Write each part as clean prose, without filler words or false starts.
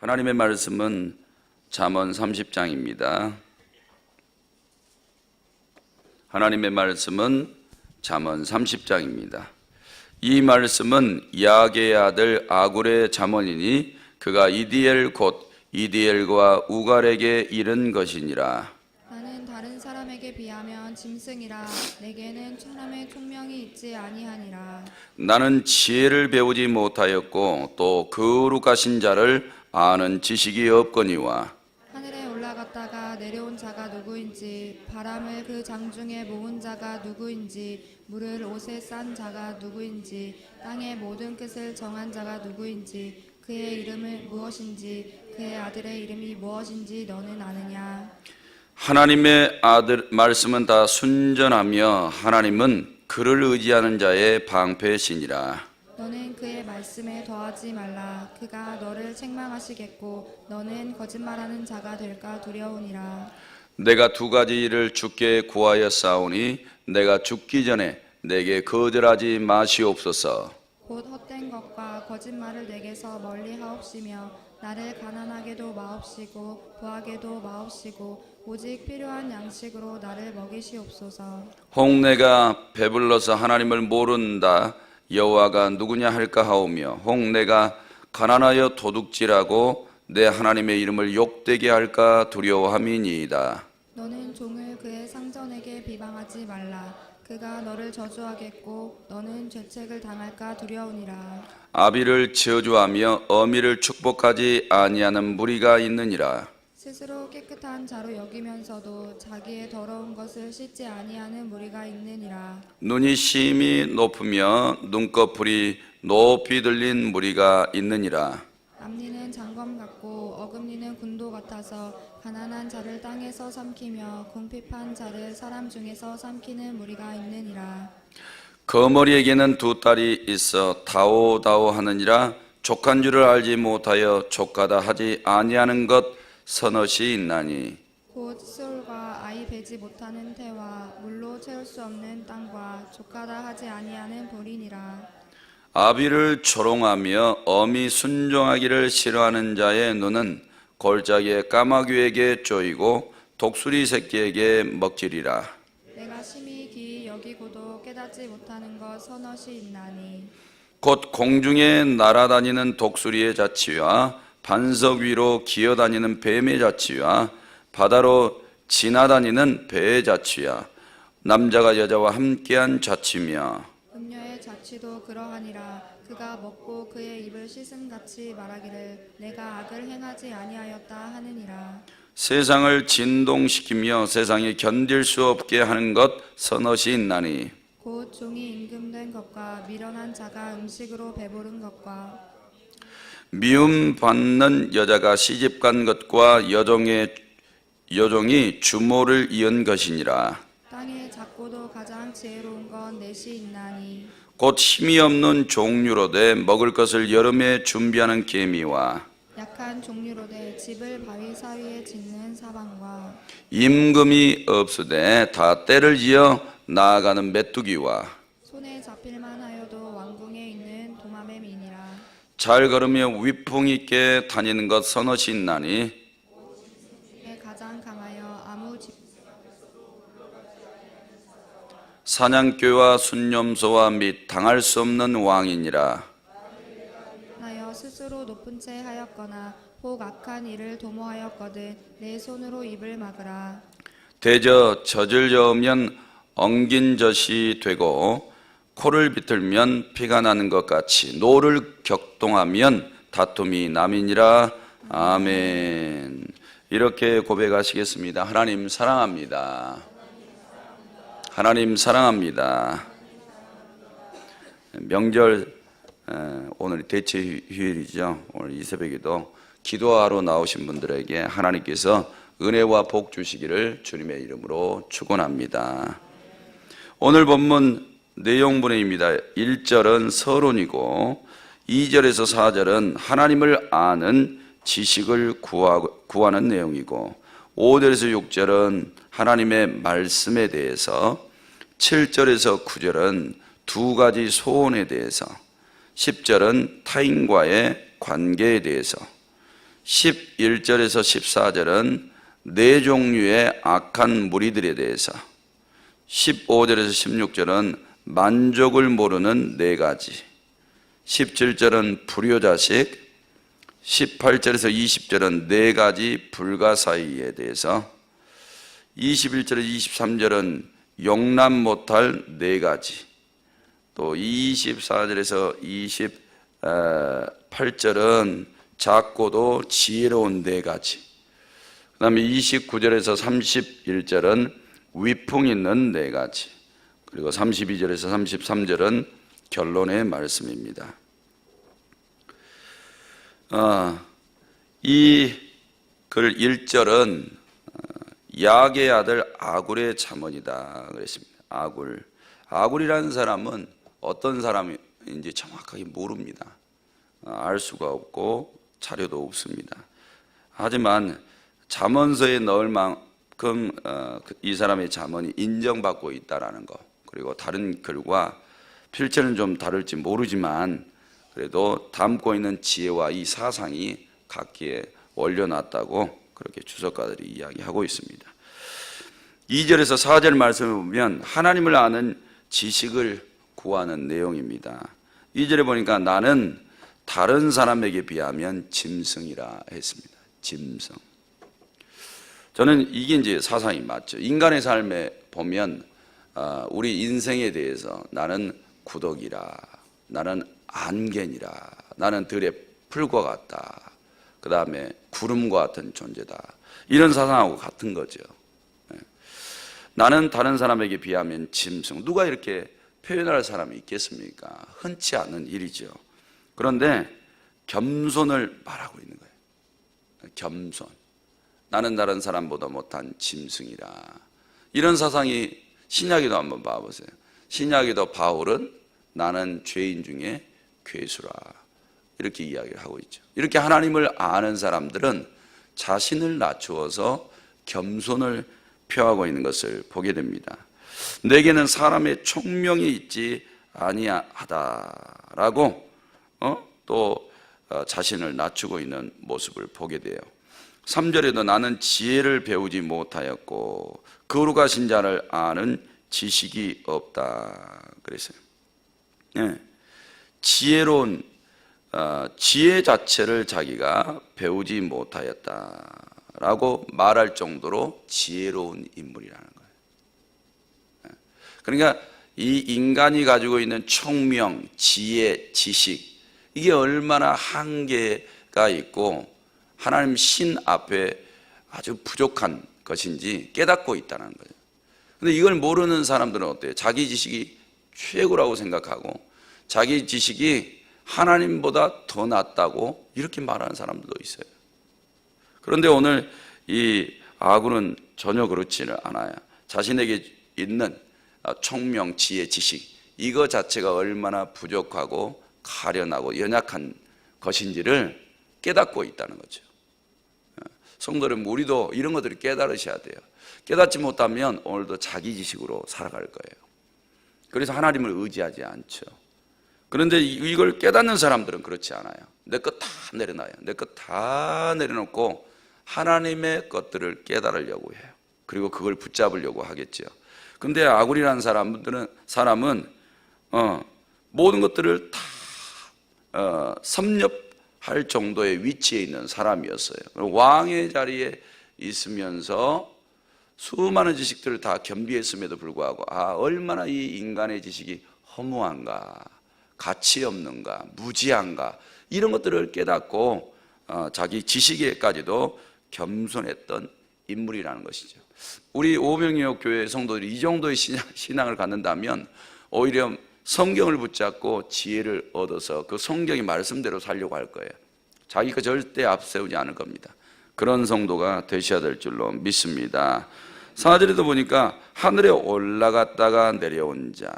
하나님의 말씀은 잠언 30장입니다. 하나님의 말씀은 잠언 30장입니다. 이 말씀은 야게의 아들 아굴의 잠언이니 그가 이디엘 곧 이디엘과 우갈에게 이른 것이니라. 나는 다른 사람에게 비하면 짐승이라 내게는 사람의 총명이 있지 아니하니라. 나는 지혜를 배우지 못하였고 또 거룩하신 자를 아는 지식이 없거니와. 하늘에 올라갔다가 내려온 자가 누구인지, 바람을 그 장중에 모은 자가 누구인지, 물을 옷에 싼 자가 누구인지, 땅의 모든 끝을 정한 자가 누구인지, 그의 이름은 무엇인지, 그의 아들의 이름이 무엇인지 너는 아느냐? 하나님의 아들 말씀은 다 순전하며 하나님은 그를 의지하는 자의 방패시니라. 너는 그의 말씀에 더하지 말라. 그가 너를 책망하시겠고 너는 거짓말하는 자가 될까 두려우니라. 내가 두 가지 일을 주께 구하여 싸우니 내가 죽기 전에 내게 거절하지 마시옵소서. 곧 헛된 것과 거짓말을 내게서 멀리 하옵시며 나를 가난하게도 마옵시고 부하게도 마옵시고 오직 필요한 양식으로 나를 먹이시옵소서. 혹 내가 배불러서 하나님을 모른다 여호와가 누구냐 할까 하오며 혹 내가 가난하여 도둑질하고 내 하나님의 이름을 욕되게 할까 두려워함이니이다. 너는 종을 그의 상전에게 비방하지 말라. 그가 너를 저주하겠고 너는 죄책을 당할까 두려우니라. 아비를 저주하며 어미를 축복하지 아니하는 무리가 있느니라. 스스로 깨끗한 자로 여기면서도 자기의 더러운 것을 씻지 아니하는 무리가 있느니라. 눈이 심히 높으며 눈꺼풀이 높이 들린 무리가 있느니라. 앞니는 장검 같고 어금니는 군도 같아서 가난한 자를 땅에서 삼키며 궁핍한 자를 사람 중에서 삼키는 무리가 있느니라. 거머리에게는 두 딸이 있어 다오다오 하느니라. 족한 줄을 알지 못하여 족하다 하지 아니하는 것 서넛이 있나니. 곧 수울과 아이 베지 못하는 태와 물로 채울 수 없는 땅과 족하다 하지 아니하는 불이니라. 아비를 조롱하며 어미 순종하기를 싫어하는 자의 눈은 골짜기의 까마귀에게 쪼이고 독수리 새끼에게 먹지리라. 내가 심히 기이 여기고도 깨닫지 못하는 것 서넛이 있나니. 곧 공중에 날아다니는 독수리의 자치와 반석 위로 기어다니는 뱀의 자치와 바다로 지나다니는 배의 자치야 남자가 여자와 함께한 자치며 음녀의 자취도 그러하니라. 그가 먹고 그의 입을 씻음같이 말하기를 내가 악을 행하지 아니하였다 하느니라. 세상을 진동시키며 세상이 견딜 수 없게 하는 것 서넛이 있나니. 곧 종이 임금된 것과 미련한 자가 음식으로 배부른 것과 미움 받는 여자가 시집간 것과 여종이 주모를 이은 것이니라. 땅의 작고도 가장 지혜로운 건 넷이 있나니. 곧 힘이 없는 종류로되 먹을 것을 여름에 준비하는 개미와 약한 종류로되 집을 바위 사이에 짓는 사방과 임금이 없으되 다 때를 지어 나아가는 메뚜기와 손에 잡힐만 하여도 왕궁에 있는 도마뱀이니라. 잘 걸으며 위풍 있게 다니는 것 서넛이 있나니. 가장 강하여 아무 집 사냥개와 순념소와 및 당할 수 없는 왕이니라. 나여 스스로 높은 채 하였거나 혹 악한 일을 도모하였거든 내 손으로 입을 막으라. 대저 젖을 저으면 엉긴 젖이 되고 코를 비틀면 피가 나는 것 같이 노를 격동하면 다툼이 남이니라. 아멘. 이렇게 고백하시겠습니다. 하나님 사랑합니다. 하나님 사랑합니다. 명절 오늘 대체 휴일이죠. 오늘 이 새벽에도 기도하러 나오신 분들에게 하나님께서 은혜와 복 주시기를 주님의 이름으로 축원합니다. 오늘 본문 내용분입니다. 1절은 서론이고 2절에서 4절은 하나님을 아는 지식을 구하는 내용이고 5절에서 6절은 하나님의 말씀에 대해서 7절에서 9절은 두 가지 소원에 대해서 10절은 타인과의 관계에 대해서 11절에서 14절은 네 종류의 악한 무리들에 대해서, 15절에서 16절은 만족을 모르는 네 가지, 17절은 불효자식, 18절에서 20절은 네 가지 불가사의에 대해서, 21절에서 23절은 용납 못할 네 가지, 또 24절에서 28절은 작고도 지혜로운 네 가지, 그 다음에 29절에서 31절은 위풍 있는 네 가지, 그리고 32절에서 33절은 결론의 말씀입니다. 이 글 1절은 야게의 아들 아굴의 잠언이다 그랬습니다. 아굴이라는 사람은 어떤 사람인지 정확하게 모릅니다. 알 수가 없고 자료도 없습니다. 하지만 잠언서에 넣을 만큼 이 사람의 잠언이 인정받고 있다라는 거, 그리고 다른 글과 필체는 좀 다를지 모르지만 그래도 담고 있는 지혜와 이 사상이 각기에 올려놨다고 그렇게 주석가들이 이야기하고 있습니다. 2절에서 4절 말씀을 보면 하나님을 아는 지식을 구하는 내용입니다. 2절에 보니까 나는 다른 사람에게 비하면 짐승이라 했습니다. 짐승. 저는 이게 이제 사상이 맞죠. 인간의 삶에 보면 우리 인생에 대해서 나는 구덕이라, 나는 안개니라, 나는 들의 풀과 같다, 그 다음에 구름과 같은 존재다, 이런 사상하고 같은 거죠. 나는 다른 사람에게 비하면 짐승. 누가 이렇게 표현할 사람이 있겠습니까? 흔치 않은 일이죠. 그런데 겸손을 말하고 있는 거예요. 겸손. 나는 다른 사람보다 못한 짐승이라. 이런 사상이 신약에도 한번 봐보세요. 신약에도 바울은 나는 죄인 중에 괴수라, 이렇게 이야기를 하고 있죠. 이렇게 하나님을 아는 사람들은 자신을 낮추어서 겸손을 표하고 있는 것을 보게 됩니다. 내게는 사람의 총명이 있지 아니하다라고 또 자신을 낮추고 있는 모습을 보게 돼요. 3절에도 나는 지혜를 배우지 못하였고 거룩하신 자를 아는 지식이 없다 그랬어요. 지혜로운 지혜 자체를 자기가 배우지 못하였다라고 말할 정도로 지혜로운 인물이라는 거예요. 그러니까 이 인간이 가지고 있는 총명, 지혜, 지식, 이게 얼마나 한계가 있고 하나님 신 앞에 아주 부족한 것인지 깨닫고 있다는 거예요. 그런데 이걸 모르는 사람들은 어때요? 자기 지식이 최고라고 생각하고 자기 지식이 하나님보다 더 낫다고 이렇게 말하는 사람들도 있어요. 그런데 오늘 이 아굴은 전혀 그렇지는 않아요. 자신에게 있는 총명, 지혜, 지식, 이거 자체가 얼마나 부족하고 가련하고 연약한 것인지를 깨닫고 있다는 거죠. 성도는 우리도 이런 것들을 깨달으셔야 돼요. 깨닫지 못하면 오늘도 자기 지식으로 살아갈 거예요. 그래서 하나님을 의지하지 않죠. 그런데 이걸 깨닫는 사람들은 그렇지 않아요. 내 것 다 내려놔요. 내 것 다 내려놓고 하나님의 것들을 깨달으려고 해요. 그리고 그걸 붙잡으려고 하겠죠. 근데 아굴이라는 사람은 모든 것들을 다 섭렵할 정도의 위치에 있는 사람이었어요. 왕의 자리에 있으면서 수많은 지식들을 다 겸비했음에도 불구하고 얼마나 이 인간의 지식이 허무한가, 가치 없는가, 무지한가, 이런 것들을 깨닫고 자기 지식에까지도 겸손했던 인물이라는 것이죠. 우리 오병이어 교회 성도들이 이 정도의 신앙을 갖는다면 오히려 성경을 붙잡고 지혜를 얻어서 그 성경의 말씀대로 살려고 할 거예요. 자기가 절대 앞세우지 않을 겁니다. 그런 성도가 되셔야 될 줄로 믿습니다. 4절에도 보니까 하늘에 올라갔다가 내려온 자,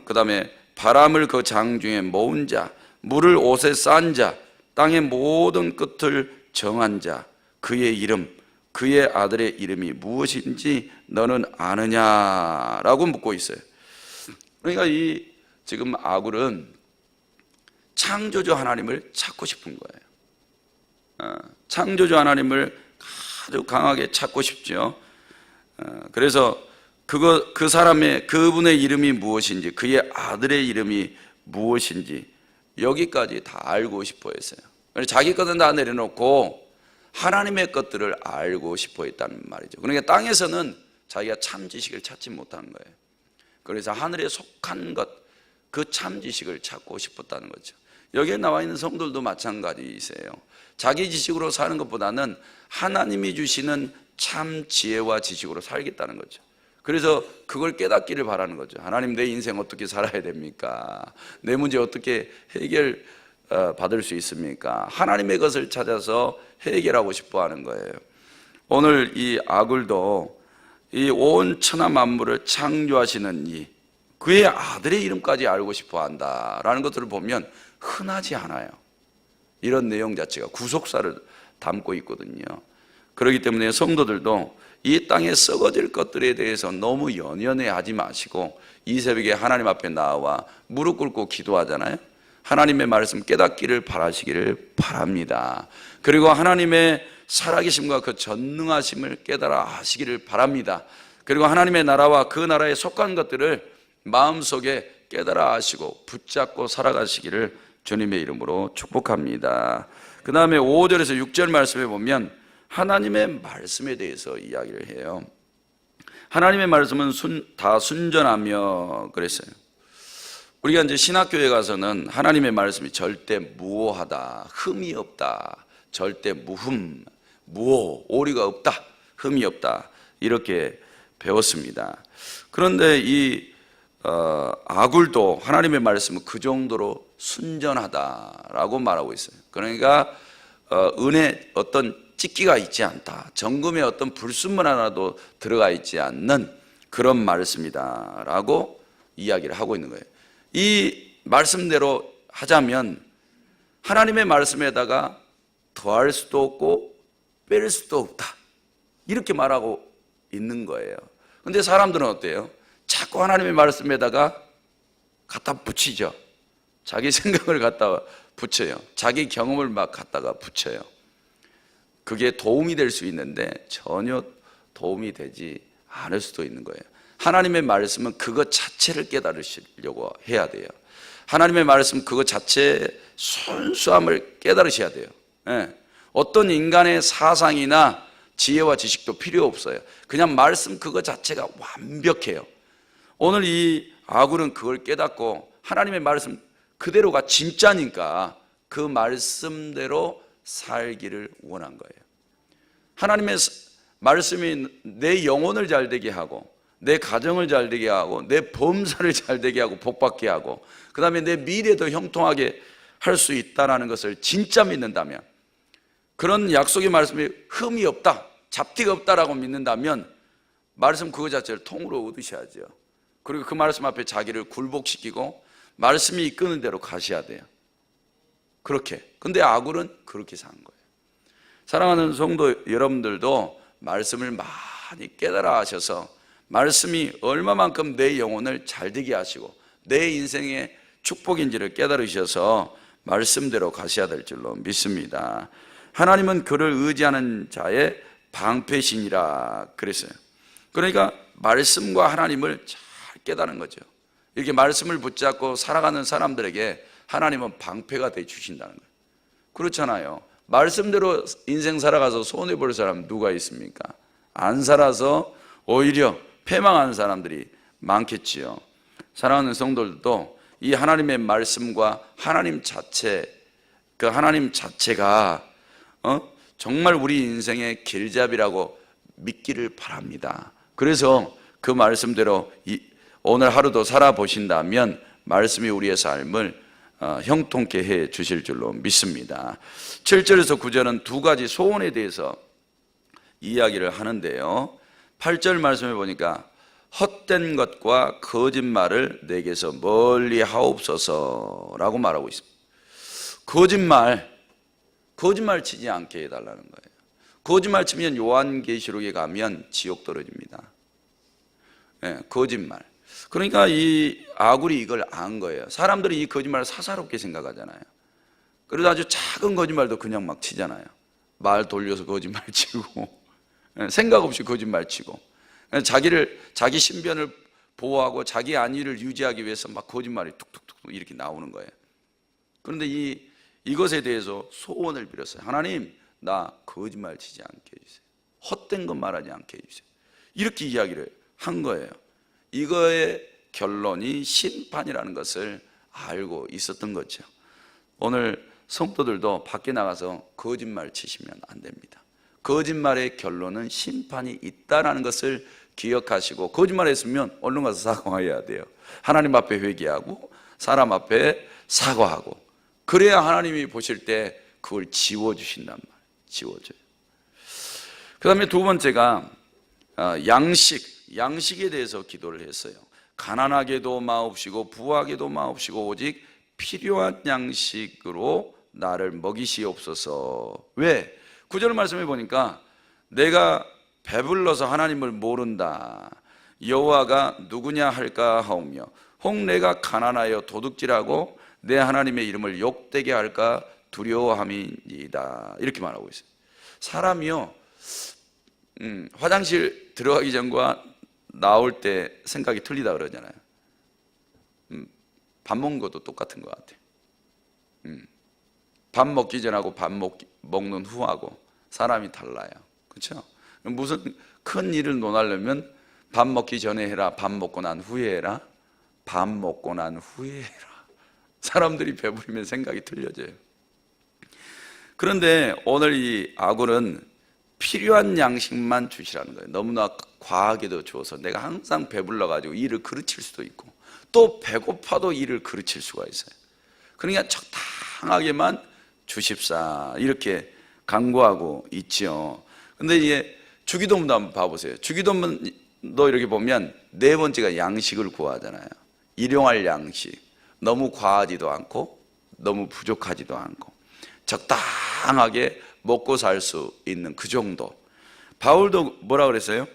그 다음에 바람을 그 장중에 모은 자, 물을 옷에 싼 자, 땅의 모든 끝을 정한 자, 그의 이름, 그의 아들의 이름이 무엇인지 너는 아느냐라고 묻고 있어요. 그러니까 지금 아굴은 창조주 하나님을 찾고 싶은 거예요. 창조주 하나님을 아주 강하게 찾고 싶죠. 그래서 그 사람의, 그분의 이름이 무엇인지, 그의 아들의 이름이 무엇인지 여기까지 다 알고 싶어 했어요. 자기 것은 다 내려놓고 하나님의 것들을 알고 싶어 했다는 말이죠. 그러니까 땅에서는 자기가 참 지식을 찾지 못한 거예요. 그래서 하늘에 속한 것, 그 참 지식을 찾고 싶었다는 거죠. 여기에 나와 있는 성도들도 마찬가지이세요. 자기 지식으로 사는 것보다는 하나님이 주시는 참 지혜와 지식으로 살겠다는 거죠. 그래서 그걸 깨닫기를 바라는 거죠. 하나님, 내 인생 어떻게 살아야 됩니까? 내 문제 어떻게 해결 받을 수 있습니까? 하나님의 것을 찾아서 해결하고 싶어 하는 거예요. 오늘 이 아굴도 이 온 천하 만물을 창조하시는 그의 아들의 이름까지 알고 싶어 한다라는 것들을 보면 흔하지 않아요. 이런 내용 자체가 구속사를 담고 있거든요. 그렇기 때문에 성도들도 이 땅에 썩어질 것들에 대해서 너무 연연해하지 마시고 이 새벽에 하나님 앞에 나와 무릎 꿇고 기도하잖아요. 하나님의 말씀 깨닫기를 바라시기를 바랍니다. 그리고 하나님의 살아계심과 그 전능하심을 깨달아 하시기를 바랍니다. 그리고 하나님의 나라와 그 나라에 속한 것들을 마음속에 깨달아 하시고 붙잡고 살아가시기를 주님의 이름으로 축복합니다. 그 다음에 5절에서 6절 말씀에 보면 하나님의 말씀에 대해서 이야기를 해요. 하나님의 말씀은 다 순전하며 그랬어요. 우리가 이제 신학교에 가서는 하나님의 말씀이 절대 무오하다, 흠이 없다, 절대 무흠, 무오, 오리가 없다, 흠이 없다, 이렇게 배웠습니다. 그런데 이 아굴도 하나님의 말씀은 그 정도로 순전하다라고 말하고 있어요. 그러니까 은에 어떤 찢기가 있지 않다, 정금에 어떤 불순물 하나도 들어가 있지 않는 그런 말씀이다 라고 이야기를 하고 있는 거예요. 이 말씀대로 하자면 하나님의 말씀에다가 더할 수도 없고 뺄 수도 없다, 이렇게 말하고 있는 거예요. 근데 사람들은 어때요? 자꾸 하나님의 말씀에다가 갖다 붙이죠. 자기 생각을 갖다 붙여요. 자기 경험을 막 갖다가 붙여요. 그게 도움이 될 수 있는데 전혀 도움이 되지 않을 수도 있는 거예요. 하나님의 말씀은 그것 자체를 깨달으시려고 해야 돼요. 하나님의 말씀 그것 자체의 순수함을 깨달으셔야 돼요. 어떤 인간의 사상이나 지혜와 지식도 필요 없어요. 그냥 말씀 그것 자체가 완벽해요. 오늘 이 아굴은 그걸 깨닫고 하나님의 말씀 그대로가 진짜니까 그 말씀대로 살기를 원한 거예요. 하나님의 말씀이 내 영혼을 잘되게 하고 내 가정을 잘되게 하고 내 범사를 잘되게 하고 복받게 하고 그 다음에 내 미래도 형통하게 할 수 있다는 것을 진짜 믿는다면, 그런 약속의 말씀이 흠이 없다, 잡티가 없다라고 믿는다면 말씀 그거 자체를 통으로 얻으셔야죠. 그리고 그 말씀 앞에 자기를 굴복시키고 말씀이 이끄는 대로 가셔야 돼요. 그렇게. 근데 아굴은 그렇게 산 거예요. 사랑하는 성도 여러분들도 말씀을 많이 깨달아 하셔서 말씀이 얼마만큼 내 영혼을 잘되게 하시고 내 인생의 축복인지를 깨달으셔서 말씀대로 가셔야 될 줄로 믿습니다. 하나님은 그를 의지하는 자의 방패신이라 그랬어요. 그러니까 말씀과 하나님을 잘 깨달은 거죠. 이렇게 말씀을 붙잡고 살아가는 사람들에게 하나님은 방패가 돼 주신다는 거예요. 그렇잖아요. 말씀대로 인생 살아가서 손해볼 사람 누가 있습니까? 안 살아서 오히려 패망하는 사람들이 많겠지요. 사랑하는 성도들도 이 하나님의 말씀과 하나님 자체, 그 하나님 자체가 정말 우리 인생의 길잡이라고 믿기를 바랍니다. 그래서 그 말씀대로 오늘 하루도 살아보신다면 말씀이 우리의 삶을 형통케 해 주실 줄로 믿습니다. 7절에서 9절은 두 가지 소원에 대해서 이야기를 하는데요. 8절 말씀해 보니까 헛된 것과 거짓말을 내게서 멀리 하옵소서라고 말하고 있습니다. 거짓말 치지 않게 해달라는 거예요. 거짓말 치면 요한계시록에 가면 지옥 떨어집니다. 거짓말. 그러니까 이 아굴이 이걸 안 거예요. 사람들이 이 거짓말을 사사롭게 생각하잖아요. 그래서 아주 작은 거짓말도 그냥 막 치잖아요. 말 돌려서 거짓말 치고 생각 없이 거짓말 치고 자기 신변을 보호하고 자기 안위를 유지하기 위해서 막 거짓말이 툭툭툭 이렇게 나오는 거예요. 그런데 이것에 대해서 소원을 빌었어요. 하나님, 나 거짓말 치지 않게 해주세요. 헛된 것 말하지 않게 해주세요. 이렇게 이야기를 한 거예요. 이거의 결론이 심판이라는 것을 알고 있었던 거죠. 오늘 성도들도 밖에 나가서 거짓말 치시면 안 됩니다. 거짓말의 결론은 심판이 있다는 것을 기억하시고, 거짓말했으면 얼른 가서 사과해야 돼요. 하나님 앞에 회개하고 사람 앞에 사과하고, 그래야 하나님이 보실 때 그걸 지워주신단 말이에요. 지워줘요. 그 다음에 두 번째가 양식에 대해서 기도를 했어요. 가난하게도 마옵시고 부하게도 마옵시고 오직 필요한 양식으로 나를 먹이시옵소서. 왜? 9절 말씀해 보니까 내가 배불러서 하나님을 모른다. 여호와가 누구냐 할까 하오며 혹 내가 가난하여 도둑질하고 내 하나님의 이름을 욕되게 할까 두려워함이니이다. 이렇게 말하고 있어요. 사람이요, 화장실 들어가기 전과 나올 때 생각이 틀리다 그러잖아요. 밥 먹는 것도 똑같은 것 같아요. 밥 먹기 전하고 밥 먹는 후하고 사람이 달라요. 그렇죠? 무슨 큰 일을 논하려면 밥 먹기 전에 해라, 밥 먹고 난 후에 해라, 밥 먹고 난 후에 해라. 사람들이 배부르면 생각이 틀려져요. 그런데 오늘 이 아굴은 필요한 양식만 주시라는 거예요. 너무나 과하게도 주어서 내가 항상 배불러가지고 일을 그르칠 수도 있고 또 배고파도 일을 그르칠 수가 있어요. 그러니까 적당하게만 주십사 이렇게 간구하고 있지요. 근데 이게 주기도문도 한번 봐보세요. 주기도문도 이렇게 보면 네 번째가 양식을 구하잖아요. 일용할 양식, 너무 과하지도 않고 너무 부족하지도 않고 적당하게 먹고 살 수 있는 그 정도. 바울도 뭐라 그랬어요?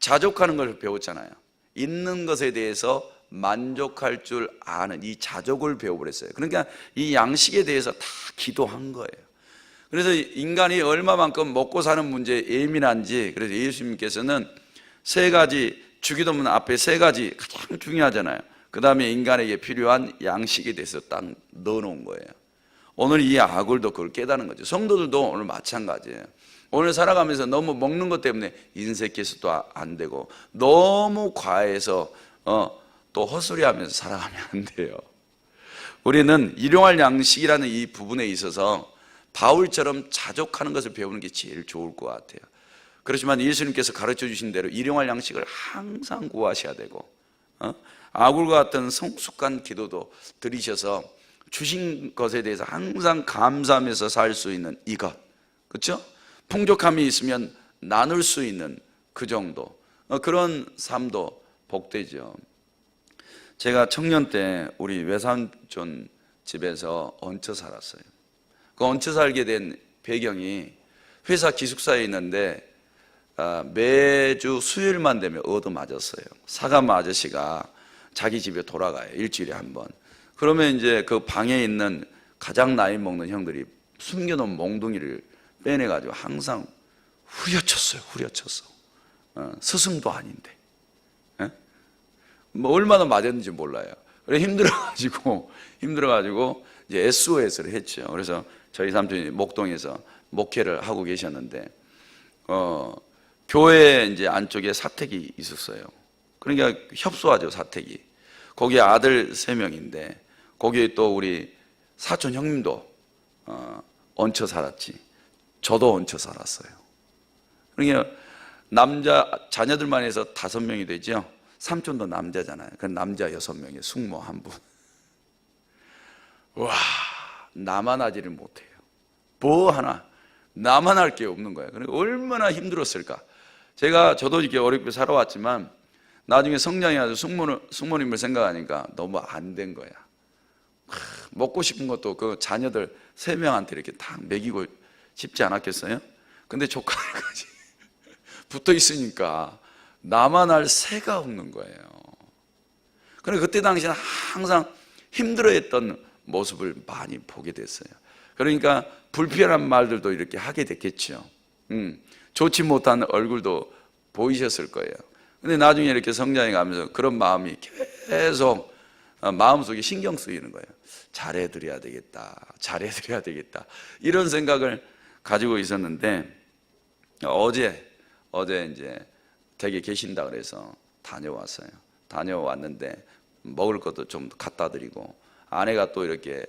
자족하는 걸 배웠잖아요. 있는 것에 대해서 만족할 줄 아는 이 자족을 배워버렸어요. 그러니까 이 양식에 대해서 다 기도한 거예요. 그래서 인간이 얼마만큼 먹고 사는 문제에 예민한지, 그래서 예수님께서는 세 가지, 주기도문 앞에 세 가지 가장 중요하잖아요. 그 다음에 인간에게 필요한 양식에 대해서 딱 넣어놓은 거예요. 오늘 이 아굴도 그걸 깨닫는 거죠. 성도들도 오늘 마찬가지예요. 오늘 살아가면서 너무 먹는 것 때문에 인색해서도 안 되고 너무 과해서 또 헛소리하면서 살아가면 안 돼요. 우리는 일용할 양식이라는 이 부분에 있어서 바울처럼 자족하는 것을 배우는 게 제일 좋을 것 같아요. 그렇지만 예수님께서 가르쳐 주신 대로 일용할 양식을 항상 구하셔야 되고 아굴과 같은 성숙한 기도도 드리셔서 주신 것에 대해서 항상 감사하면서 살 수 있는 이것, 그렇죠? 풍족함이 있으면 나눌 수 있는 그 정도, 그런 삶도 복되죠. 제가 청년 때 우리 외삼촌 집에서 얹혀 살았어요. 그 얹혀 살게 된 배경이 회사 기숙사에 있는데 매주 수요일만 되면 얻어맞았어요. 사감 아저씨가 자기 집에 돌아가요. 일주일에 한 번. 그러면 이제 그 방에 있는 가장 나이 먹는 형들이 숨겨놓은 몽둥이를 빼내가지고 항상 후려쳤어요. 후려쳤어. 스승도 아닌데. 뭐 얼마나 맞았는지 몰라요. 그래 힘들어가지고 이제 SOS를 했죠. 그래서 저희 삼촌이 목동에서 목회를 하고 계셨는데 교회 이제 안쪽에 사택이 있었어요. 그러니까 협소하죠, 사택이. 거기에 아들 3명인데 거기에 또 우리 사촌 형님도 얹혀 살았지. 저도 얹혀 살았어요. 그러니까 남자 자녀들만 해서 5명이 되죠. 삼촌도 남자잖아요. 그 남자 6명에 숙모 1분. 와, 나만 하지를 못해요. 뭐 하나 나만 할 게 없는 거예요. 그러니까 얼마나 힘들었을까. 저도 이렇게 어렵게 살아왔지만 나중에 성장해서 숙모님을 생각하니까 너무 안 된 거야. 먹고 싶은 것도 그 자녀들 3명한테 이렇게 딱 먹이고 싶지 않았겠어요? 근데 조카들까지 붙어 있으니까 나만 할 새가 없는 거예요. 그래서 그때 당시에는 항상 힘들어했던 모습을 많이 보게 됐어요. 그러니까 불편한 말들도 이렇게 하게 됐겠죠. 좋지 못한 얼굴도 보이셨을 거예요. 근데 나중에 이렇게 성장해 가면서 그런 마음이 계속 마음속에 신경 쓰이는 거예요. 잘해드려야 되겠다, 잘해드려야 되겠다, 이런 생각을 가지고 있었는데 어제 이제 댁에 계신다 그래서 다녀왔어요. 다녀왔는데 먹을 것도 좀 갖다 드리고, 아내가 또 이렇게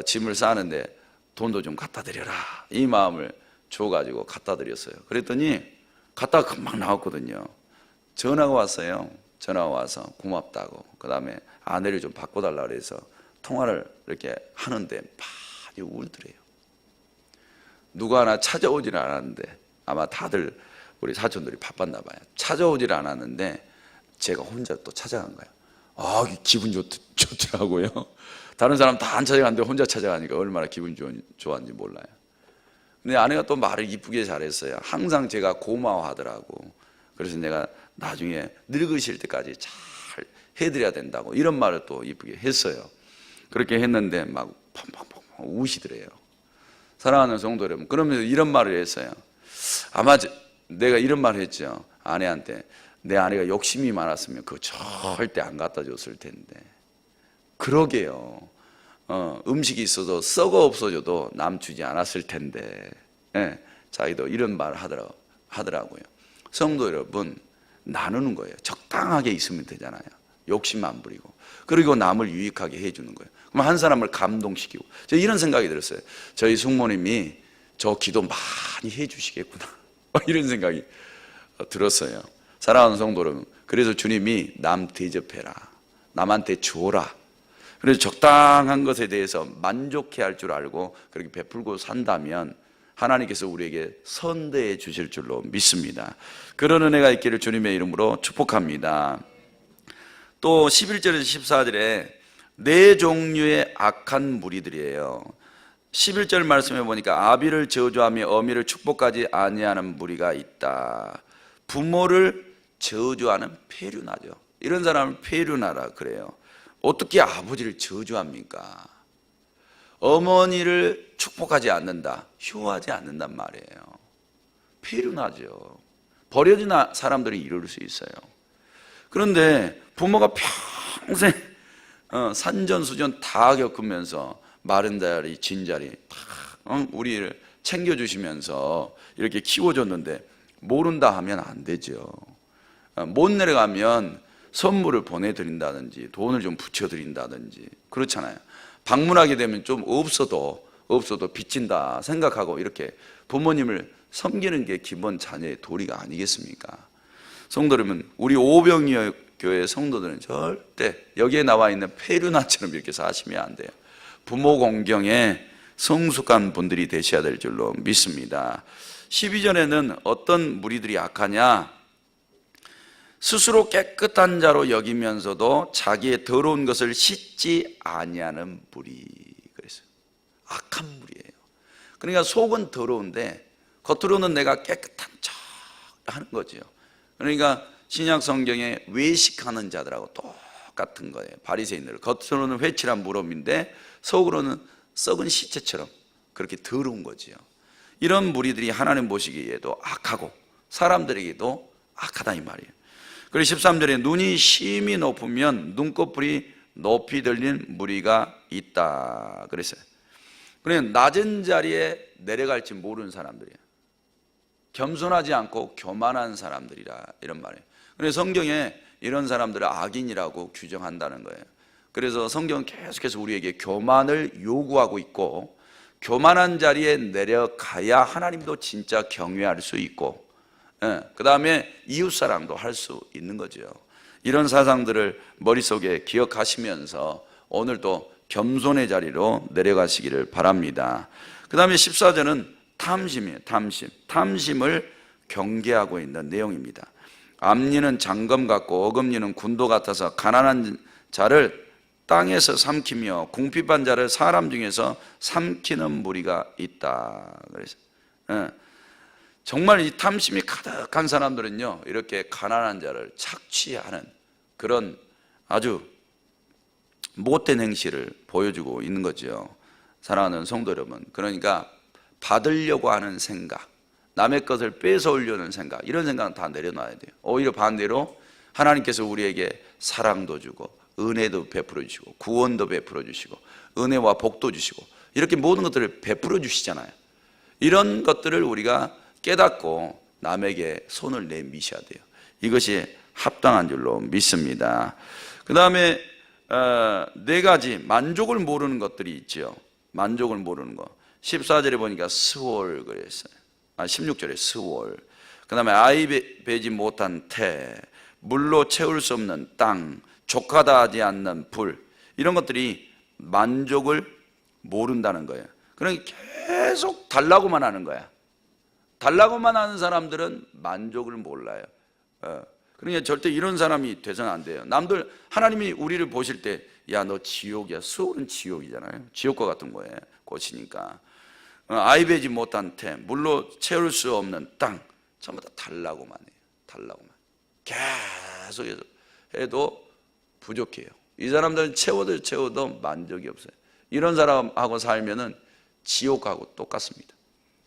짐을 싸는데 돈도 좀 갖다 드려라, 이 마음을 줘가지고 갖다 드렸어요. 그랬더니 갔다가 금방 나왔거든요. 전화가 왔어요. 전화가 와서 고맙다고, 그 다음에 아내를 좀 바꿔달라 그래서 통화를 이렇게 하는데 많이 울더래요. 누가 하나 찾아오지는 않았는데, 아마 다들 우리 사촌들이 바빴나 봐요. 찾아오지를 않았는데 제가 혼자 또 찾아간 거예요. 아, 기분 좋더라고요. 다른 사람 다 안 찾아갔는데 혼자 찾아가니까 얼마나 기분 좋았는지 몰라요. 근데 아내가 또 말을 이쁘게 잘했어요. 항상 제가 고마워하더라고. 그래서 내가 나중에 늙으실 때까지 잘 해드려야 된다고, 이런 말을 또 이쁘게 했어요. 그렇게 했는데 막 펑펑펑 우시더래요. 사랑하는 성도 여러분, 그러면서 이런 말을 했어요. 아마 내가 이런 말을 했죠. 아내한테, 내 아내가 욕심이 많았으면 그거 절대 안 갖다 줬을 텐데. 그러게요. 음식이 있어도 썩어 없어져도 남 주지 않았을 텐데. 예, 자기도 이런 말을 하더라고요. 성도 여러분, 나누는 거예요. 적당하게 있으면 되잖아요. 욕심 안 부리고, 그리고 남을 유익하게 해주는 거예요. 그럼 한 사람을 감동시키고. 저 이런 생각이 들었어요. 저희 숙모님이 저 기도 많이 해주시겠구나, 이런 생각이 들었어요. 사랑하는 성도 여러분, 그래서 주님이 남 대접해라, 남한테 주어라. 그래서 적당한 것에 대해서 만족해 할 줄 알고 그렇게 베풀고 산다면 하나님께서 우리에게 선대해 주실 줄로 믿습니다. 그런 은혜가 있기를 주님의 이름으로 축복합니다. 또 11절에서 14절에 네 종류의 악한 무리들이에요. 11절 말씀해 보니까 아비를 저주하며 어미를 축복하지 아니하는 무리가 있다. 부모를 저주하는 폐륜하죠. 이런 사람을 폐륜하라 그래요. 어떻게 아버지를 저주합니까? 어머니를 축복하지 않는다, 효하지 않는단 말이에요. 폐륜하죠. 버려진 사람들이 이럴 수 있어요. 그런데 부모가 평생 산전수전 다 겪으면서 마른 자리 진 자리 다 우리를 챙겨주시면서 이렇게 키워줬는데 모른다 하면 안 되죠. 못 내려가면 선물을 보내드린다든지 돈을 좀 붙여드린다든지 그렇잖아요. 방문하게 되면 좀 없어도 빚진다 생각하고 이렇게 부모님을 섬기는 게 기본 자녀의 도리가 아니겠습니까? 성도 여러분, 우리 오병이교회 성도들은 절대 여기에 나와 있는 페류나처럼 이렇게 사시면 안 돼요. 부모 공경에 성숙한 분들이 되셔야 될 줄로 믿습니다. 12절에는 어떤 무리들이 악하냐? 스스로 깨끗한 자로 여기면서도 자기의 더러운 것을 씻지 아니하는 무리. 그랬어요. 악한 무리예요. 그러니까 속은 더러운데 겉으로는 내가 깨끗한 척 하는 거죠. 그러니까 신약 성경에 외식하는 자들하고 똑같은 거예요. 바리새인들 겉으로는 회칠한 무덤인데 속으로는 썩은 시체처럼 그렇게 더러운 거지요. 이런 무리들이 하나님 보시기에도 악하고 사람들에게도 악하다 이 말이에요. 그리고 13절에 눈이 심히 높으면 눈꺼풀이 높이 들린 무리가 있다 그랬어요. 그러니까 낮은 자리에 내려갈지 모르는 사람들이에요. 겸손하지 않고 교만한 사람들이라 이런 말이에요. 그래서 성경에 이런 사람들을 악인이라고 규정한다는 거예요. 그래서 성경은 계속해서 우리에게 교만을 요구하고 있고, 교만한 자리에 내려가야 하나님도 진짜 경외할 수 있고, 그 다음에 이웃사랑도 할 수 있는 거죠. 이런 사상들을 머릿속에 기억하시면서 오늘도 겸손의 자리로 내려가시기를 바랍니다. 그 다음에 14절은 탐심이에요. 탐심을 경계하고 있는 내용입니다. 암리는 장검 같고 어금니는 군도 같아서 가난한 자를 땅에서 삼키며 궁핍한 자를 사람 중에서 삼키는 무리가 있다. 그래서 정말 이 탐심이 가득한 사람들은요, 이렇게 가난한 자를 착취하는 그런 아주 못된 행실을 보여주고 있는 거죠. 사랑하는 성도 여러분, 그러니까 받으려고 하는 생각, 남의 것을 뺏어오려는 생각, 이런 생각은 다 내려놔야 돼요. 오히려 반대로 하나님께서 우리에게 사랑도 주고 은혜도 베풀어 주시고 구원도 베풀어 주시고 은혜와 복도 주시고 이렇게 모든 것들을 베풀어 주시잖아요. 이런 것들을 우리가 깨닫고 남에게 손을 내미셔야 돼요. 이것이 합당한 줄로 믿습니다. 그 다음에 네 가지 만족을 모르는 것들이 있죠. 만족을 모르는 거. 14절에 보니까 스월 그랬어요. 16절에 스월. 그 다음에 아이 베지 못한 태, 물로 채울 수 없는 땅, 족하다 하지 않는 불, 이런 것들이 만족을 모른다는 거예요. 그러니까 계속 달라고만 하는 거야. 달라고만 하는 사람들은 만족을 몰라요. 그러니까 절대 이런 사람이 돼서는 안 돼요. 남들, 하나님이 우리를 보실 때, 야, 너 지옥이야. 수월은 지옥이잖아요. 지옥과 같은 거예요. 곳이니까. 아이 베지 못한 태, 물로 채울 수 없는 땅, 전부 다 달라고만 해요. 달라고만. 계속 해도 부족해요. 이 사람들은 채워도 만족이 없어요. 이런 사람하고 살면은 지옥하고 똑같습니다.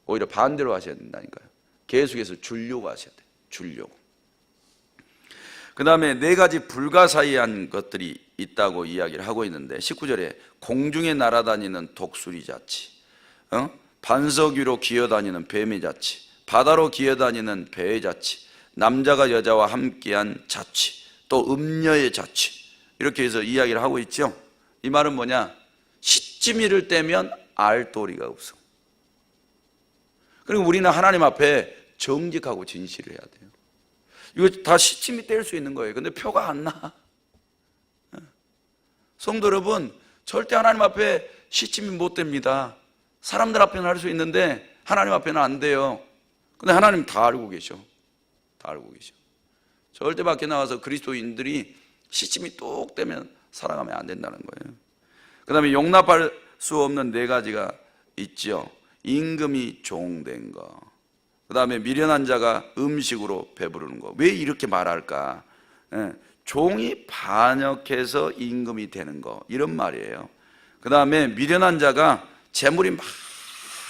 오히려 반대로 하셔야 된다니까요. 계속해서 주려고 하셔야 돼요. 주려고. 그 다음에 네 가지 불가사의한 것들이 있다고 이야기를 하고 있는데 19절에 공중에 날아다니는 독수리 자치, 반석 위로 기어다니는 뱀의 자치, 바다로 기어다니는 배의 자치, 남자가 여자와 함께한 자치, 또 음녀의 자치, 이렇게 해서 이야기를 하고 있죠. 이 말은 뭐냐? 시치미를 떼면 알도리가 없어. 그리고 우리는 하나님 앞에 정직하고 진실을 해야 돼요. 이거 다 시침이 뗄 수 있는 거예요. 근데 표가 안 나. 성도 여러분, 절대 하나님 앞에 시침이 못 됩니다. 사람들 앞에는 할 수 있는데 하나님 앞에는 안 돼요. 근데 하나님 다 알고 계셔. 다 알고 계셔. 절대 밖에 나가서 그리스도인들이 시침이 뚝 떼면 살아가면 안 된다는 거예요. 그 다음에 용납할 수 없는 네 가지가 있죠. 임금이 종된 거, 그 다음에 미련한 자가 음식으로 배부르는 거. 왜 이렇게 말할까? 종이 반역해서 임금이 되는 거, 이런 말이에요. 그 다음에 미련한 자가 재물이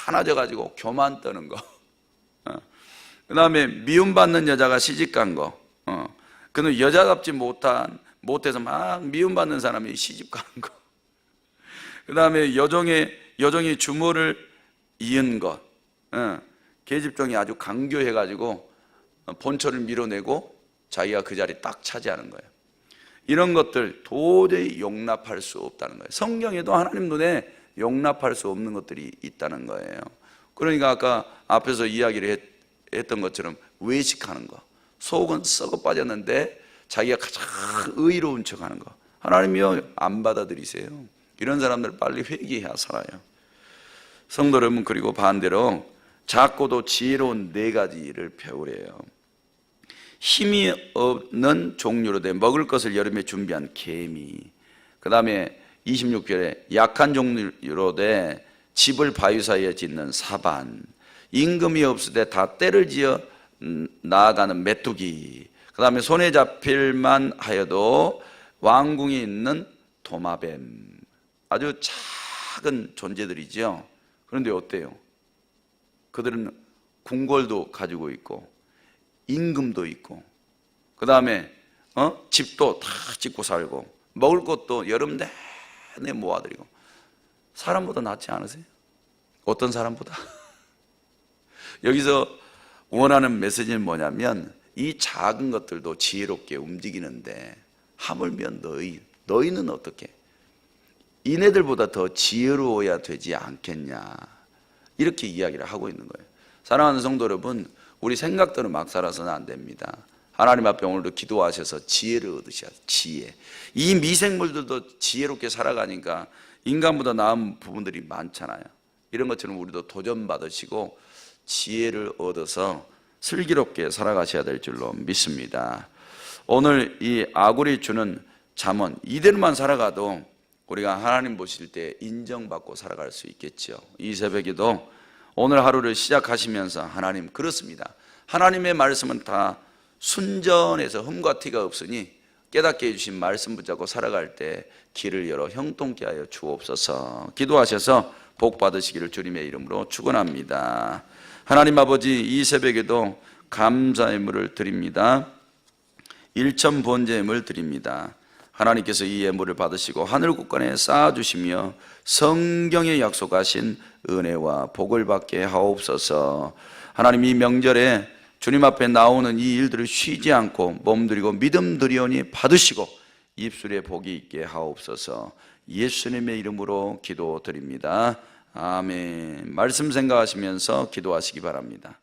많아져 가지고 교만 떠는 거. 그 다음에 미움받는 여자가 시집간 거. 그는 여자답지 못해서 막 미움받는 사람이 시집가는 거. 그 다음에 여종이 주모를 이은 것. 계집종이 아주 강교해가지고 본처를 밀어내고 자기가 그 자리 딱 차지하는 거예요. 이런 것들 도저히 용납할 수 없다는 거예요. 성경에도 하나님 눈에 용납할 수 없는 것들이 있다는 거예요. 그러니까 아까 앞에서 이야기를 했던 것처럼 외식하는 거, 속은 썩어 빠졌는데 자기가 가장 의로운 척하는 거, 하나님이요 안 받아들이세요. 이런 사람들 빨리 회개해야 살아요. 성도 여러분, 그리고 반대로 작고도 지혜로운 네 가지를 배우래요. 힘이 없는 종류로 된 먹을 것을 여름에 준비한 개미, 그 다음에 26절에 약한 종류로 된 집을 바위 사이에 짓는 사반, 임금이 없을 때 다 때를 지어 나아가는 메뚜기, 그 다음에 손에 잡힐만 하여도 왕궁이 있는 도마뱀. 아주 작은 존재들이죠. 그런데 어때요? 그들은 궁궐도 가지고 있고 임금도 있고, 그 다음에 집도 다 짓고 살고 먹을 것도 여름 내내 모아들이고. 사람보다 낫지 않으세요? 어떤 사람보다? 여기서 원하는 메시지는 뭐냐면 이 작은 것들도 지혜롭게 움직이는데 하물며 너희는 어떻게? 이네들보다 더 지혜로워야 되지 않겠냐, 이렇게 이야기를 하고 있는 거예요. 사랑하는 성도 여러분, 우리 생각대로 막 살아서는 안 됩니다. 하나님 앞에 오늘도 기도하셔서 지혜를 얻으셔야 돼요. 지혜. 이 미생물들도 지혜롭게 살아가니까 인간보다 나은 부분들이 많잖아요. 이런 것처럼 우리도 도전 받으시고 지혜를 얻어서 슬기롭게 살아가셔야 될 줄로 믿습니다. 오늘 이 아굴이 주는 잠언 이대로만 살아가도 우리가 하나님 보실 때 인정받고 살아갈 수 있겠죠. 이 새벽에도 오늘 하루를 시작하시면서 하나님, 그렇습니다. 하나님의 말씀은 다 순전해서 흠과 티가 없으니 깨닫게 해주신 말씀 붙잡고 살아갈 때 길을 열어 형통케 하여 주옵소서. 기도하셔서 복 받으시기를 주님의 이름으로 축원합니다. 하나님 아버지, 이 새벽에도 감사의 예물을 드립니다. 일천 번제예물 드립니다. 하나님께서 이 예물을 받으시고 하늘 곳간에 쌓아주시며 성경에 약속하신 은혜와 복을 받게 하옵소서. 하나님, 이 명절에 주님 앞에 나오는 이 일들을 쉬지 않고 몸들이고 믿음 드리오니 받으시고 입술에 복이 있게 하옵소서. 예수님의 이름으로 기도드립니다. 아멘. 말씀 생각하시면서 기도하시기 바랍니다.